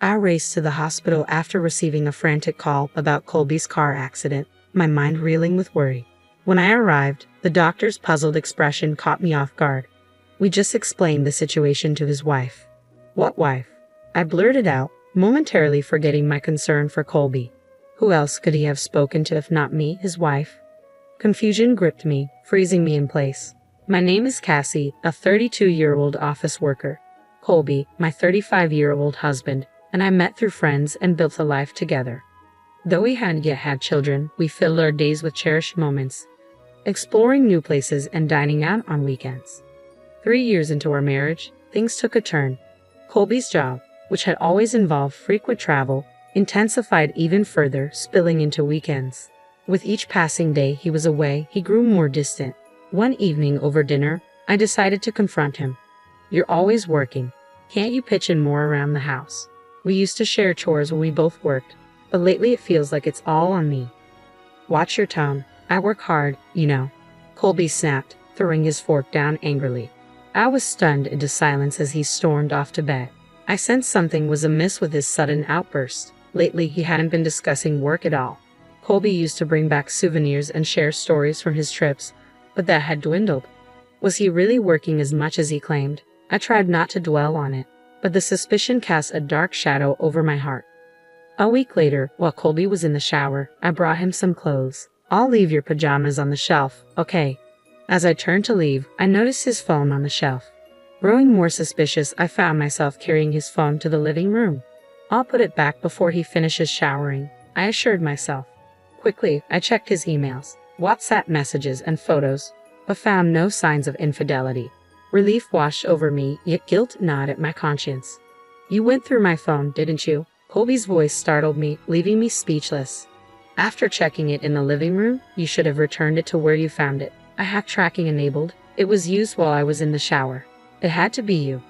I raced to the hospital after receiving a frantic call about Colby's car accident, my mind reeling with worry. When I arrived, the doctor's puzzled expression caught me off guard. We just explained the situation to his wife. What wife? I blurted out, momentarily forgetting my concern for Colby. Who else could he have spoken to if not me, his wife? Confusion gripped me, freezing me in place. My name is Cassie, a 32-year-old office worker. Colby, my 35-year-old husband, and I met through friends and built a life together. Though we hadn't yet had children, we filled our days with cherished moments, exploring new places and dining out on weekends. 3 years into our marriage, things took a turn. Colby's job, which had always involved frequent travel, intensified even further, spilling into weekends. With each passing day he was away, he grew more distant. One evening over dinner, I decided to confront him. You're always working. Can't you pitch in more around the house? We used to share chores when we both worked, but lately it feels like it's all on me. Watch your tone. I work hard, you know. Colby snapped, throwing his fork down angrily. I was stunned into silence as he stormed off to bed. I sensed something was amiss with his sudden outburst. Lately he hadn't been discussing work at all. Colby used to bring back souvenirs and share stories from his trips, but that had dwindled. Was he really working as much as he claimed? I tried not to dwell on it, but the suspicion cast a dark shadow over my heart. A week later, while Colby was in the shower, I brought him some clothes. I'll leave your pajamas on the shelf, okay? As I turned to leave, I noticed his phone on the shelf. Growing more suspicious, I found myself carrying his phone to the living room. I'll put it back before he finishes showering, I assured myself. Quickly, I checked his emails, WhatsApp messages, and photos, but found no signs of infidelity. Relief washed over me, yet guilt gnawed at my conscience. You went through my phone, didn't you? Colby's voice startled me, leaving me speechless. After checking it in the living room, you should have returned it to where you found it. I have tracking enabled. It was used while I was in the shower. It had to be you.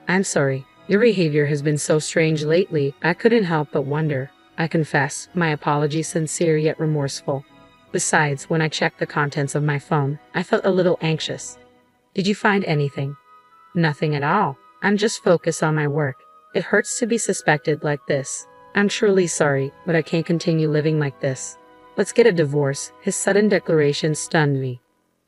I'm sorry. Your behavior has been so strange lately, I couldn't help but wonder. I confess, my apology sincere yet remorseful. Besides, when I checked the contents of my phone, I felt a little anxious. Did you find anything? Nothing at all. I'm just focused on my work. It hurts to be suspected like this. I'm truly sorry, but I can't continue living like this. Let's get a divorce. His sudden declaration stunned me.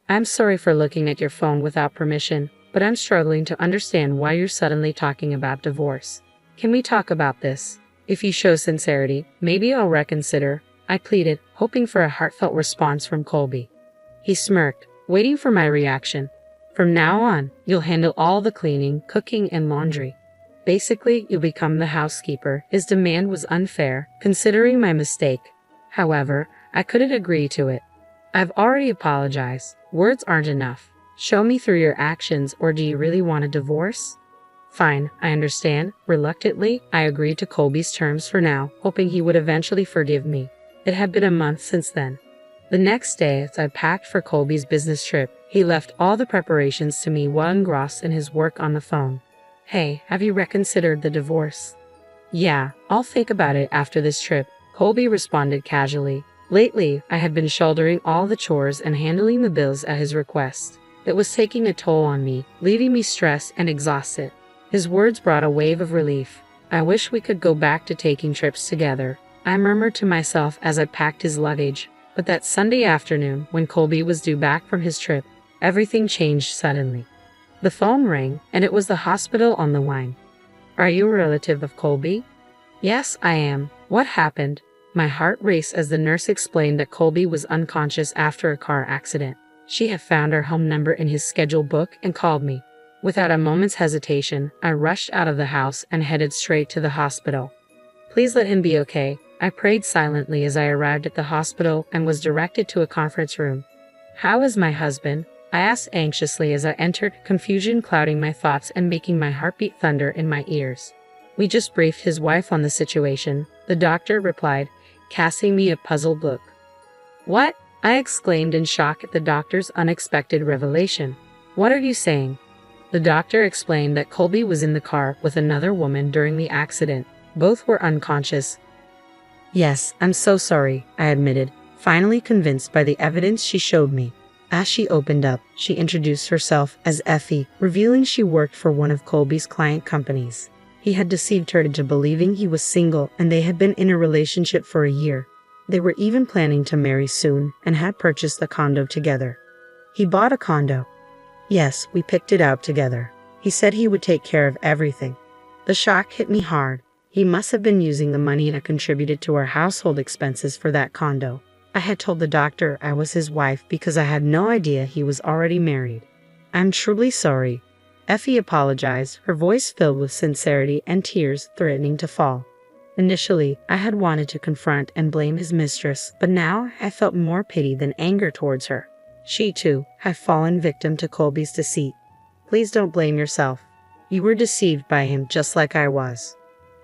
I'm sorry for looking at your phone without permission, but I'm struggling to understand why you're suddenly talking about divorce. Can we talk about this? If you show sincerity, maybe I'll reconsider, I pleaded, hoping for a heartfelt response from Colby. He smirked, waiting for my reaction. From now on, you'll handle all the cleaning, cooking, and laundry. Basically, you'll become the housekeeper. His demand was unfair, considering my mistake. However, I couldn't agree to it. I've already apologized. Words aren't enough. Show me through your actions, or do you really want a divorce? Fine, I understand. Reluctantly, I agreed to Colby's terms for now, hoping he would eventually forgive me. It had been a month since then. The next day, as I packed for Colby's business trip, he left all the preparations to me while engrossed in his work on the phone. Hey, have you reconsidered the divorce? Yeah, I'll think about it after this trip, Colby responded casually. Lately, I had been shouldering all the chores and handling the bills at his request. It was taking a toll on me, leaving me stressed and exhausted. His words brought a wave of relief. I wish we could go back to taking trips together, I murmured to myself as I packed his luggage. But that Sunday afternoon, when Colby was due back from his trip, everything changed suddenly. The phone rang, and it was the hospital on the line. Are you a relative of Colby? Yes, I am. What happened? My heart raced as the nurse explained that Colby was unconscious after a car accident. She had found our home number in his schedule book and called me. Without a moment's hesitation, I rushed out of the house and headed straight to the hospital. Please let him be okay, I prayed silently as I arrived at the hospital and was directed to a conference room. How is my husband? I asked anxiously as I entered, confusion clouding my thoughts and making my heartbeat thunder in my ears. We just briefed his wife on the situation, the doctor replied, casting me a puzzled look. What? I exclaimed in shock at the doctor's unexpected revelation. What are you saying? The doctor explained that Colby was in the car with another woman during the accident. Both were unconscious. Yes, I'm so sorry, I admitted, finally convinced by the evidence she showed me. As she opened up, she introduced herself as Effie, revealing she worked for one of Colby's client companies. He had deceived her into believing he was single, and they had been in a relationship for a year. They were even planning to marry soon and had purchased a condo together. He bought a condo. Yes, we picked it out together. He said he would take care of everything. The shock hit me hard. He must have been using the money I contributed to our household expenses for that condo. I had told the doctor I was his wife because I had no idea he was already married. I'm truly sorry. Effie apologized, her voice filled with sincerity and tears threatening to fall. Initially, I had wanted to confront and blame his mistress, but now I felt more pity than anger towards her. She, too, had fallen victim to Colby's deceit. Please don't blame yourself. You were deceived by him just like I was.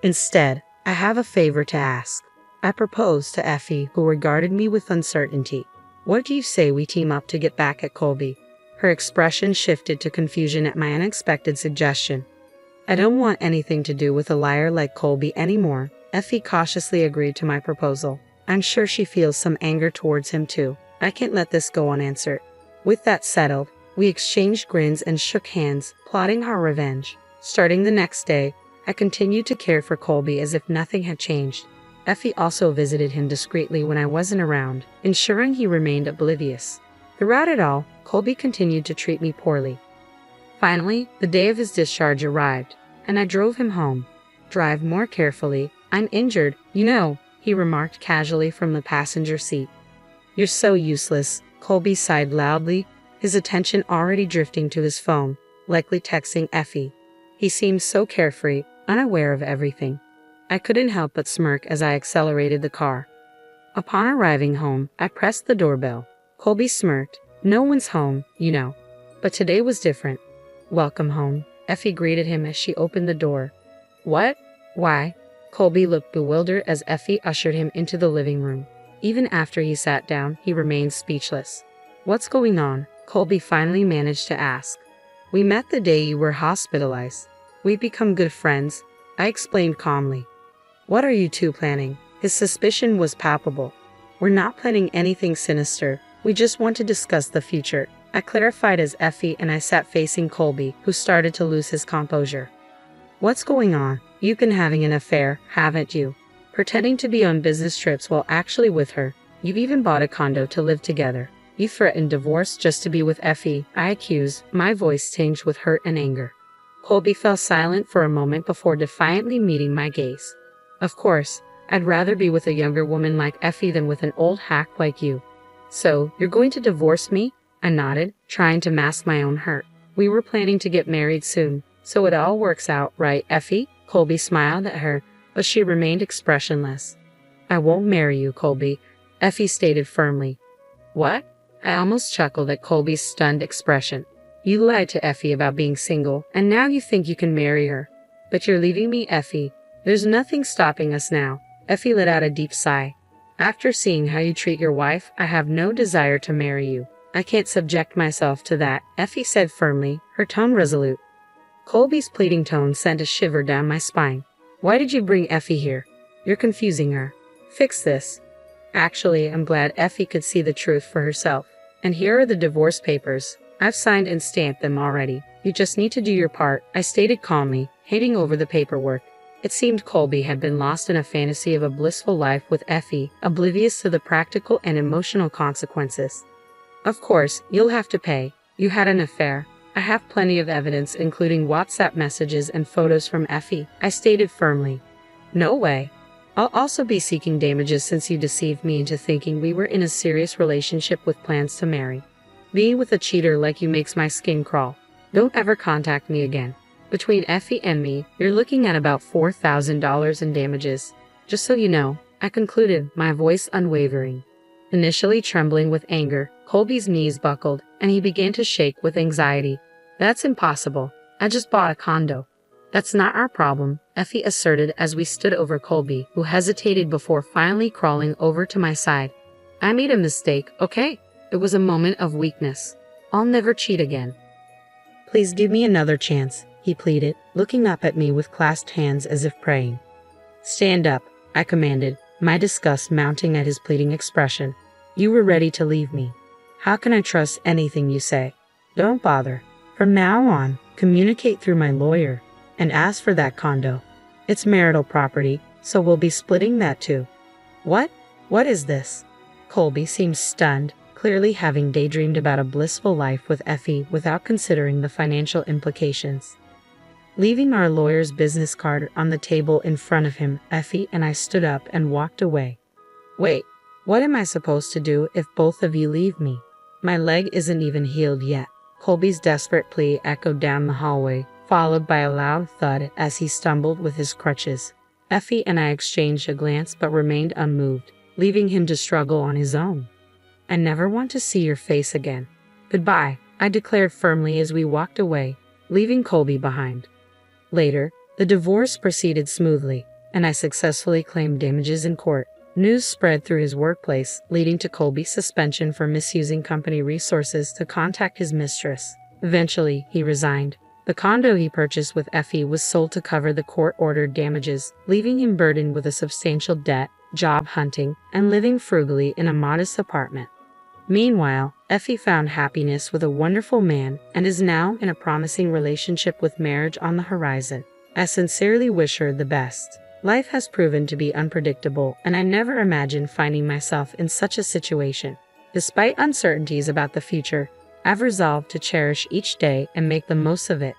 Instead, I have a favor to ask. I proposed to Effie, who regarded me with uncertainty. What do you say we team up to get back at Colby? Her expression shifted to confusion at my unexpected suggestion. I don't want anything to do with a liar like Colby anymore. Effie cautiously agreed to my proposal. I'm sure she feels some anger towards him too. I can't let this go unanswered. With that settled, we exchanged grins and shook hands, plotting our revenge. Starting the next day, I continued to care for Colby as if nothing had changed. Effie also visited him discreetly when I wasn't around, ensuring he remained oblivious. Throughout it all, Colby continued to treat me poorly. Finally, the day of his discharge arrived, and I drove him home. Drive more carefully. I'm injured, you know, he remarked casually from the passenger seat. You're so useless, Colby sighed loudly, his attention already drifting to his phone, likely texting Effie. He seemed so carefree, unaware of everything. I couldn't help but smirk as I accelerated the car. Upon arriving home, I pressed the doorbell. Colby smirked. No one's home, you know. But today was different. Welcome home, Effie greeted him as she opened the door. What? Why? Colby looked bewildered as Effie ushered him into the living room. Even after he sat down, he remained speechless. What's going on? Colby finally managed to ask. We met the day you were hospitalized. We've become good friends, I explained calmly. What are you two planning? His suspicion was palpable. We're not planning anything sinister. We just want to discuss the future, I clarified as Effie and I sat facing Colby, who started to lose his composure. What's going on? You've been having an affair, haven't you? Pretending to be on business trips while actually with her. You've even bought a condo to live together. You threatened divorce just to be with Effie, I accused, my voice tinged with hurt and anger. Colby fell silent for a moment before defiantly meeting my gaze. Of course, I'd rather be with a younger woman like Effie than with an old hack like you. So, you're going to divorce me? I nodded, trying to mask my own hurt. We were planning to get married soon, so it all works out, right, Effie? Colby smiled at her, but she remained expressionless. I won't marry you, Colby, Effie stated firmly. What? I almost chuckled at Colby's stunned expression. You lied to Effie about being single, and now you think you can marry her. But you're leaving me, Effie. There's nothing stopping us now. Effie let out a deep sigh. After seeing how you treat your wife, I have no desire to marry you. I can't subject myself to that, Effie said firmly, her tone resolute. Colby's pleading tone sent a shiver down my spine. Why did you bring Effie here? You're confusing her. Fix this. Actually, I'm glad Effie could see the truth for herself. And here are the divorce papers. I've signed and stamped them already. You just need to do your part, I stated calmly, handing over the paperwork. It seemed Colby had been lost in a fantasy of a blissful life with Effie, oblivious to the practical and emotional consequences. Of course, you'll have to pay. You had an affair. I have plenty of evidence, including WhatsApp messages and photos from Effie, I stated firmly. No way. I'll also be seeking damages since you deceived me into thinking we were in a serious relationship with plans to marry. Being with a cheater like you makes my skin crawl. Don't ever contact me again. Between Effie and me, you're looking at about $4,000 in damages. Just so you know, I concluded, my voice unwavering. Initially trembling with anger, Colby's knees buckled, and he began to shake with anxiety. That's impossible. I just bought a condo. That's not our problem, Effie asserted as we stood over Colby, who hesitated before finally crawling over to my side. I made a mistake, okay? It was a moment of weakness. I'll never cheat again. Please give me another chance, he pleaded, looking up at me with clasped hands as if praying. Stand up, I commanded, my disgust mounting at his pleading expression. You were ready to leave me. How can I trust anything you say? Don't bother. From now on, communicate through my lawyer and ask for that condo. It's marital property, so we'll be splitting that too. What? What is this? Colby seemed stunned, clearly having daydreamed about a blissful life with Effie without considering the financial implications. Leaving our lawyer's business card on the table in front of him, Effie and I stood up and walked away. Wait, what am I supposed to do if both of you leave me? My leg isn't even healed yet. Colby's desperate plea echoed down the hallway, followed by a loud thud as he stumbled with his crutches. Effie and I exchanged a glance but remained unmoved, leaving him to struggle on his own. I never want to see your face again. Goodbye, I declared firmly as we walked away, leaving Colby behind. Later, the divorce proceeded smoothly, and I successfully claimed damages in court. News spread through his workplace, leading to Colby's suspension for misusing company resources to contact his mistress. Eventually, he resigned. The condo he purchased with Effie was sold to cover the court-ordered damages, leaving him burdened with a substantial debt, job hunting, and living frugally in a modest apartment. Meanwhile, Effie found happiness with a wonderful man and is now in a promising relationship with marriage on the horizon. I sincerely wish her the best. Life has proven to be unpredictable, and I never imagined finding myself in such a situation. Despite uncertainties about the future, I've resolved to cherish each day and make the most of it.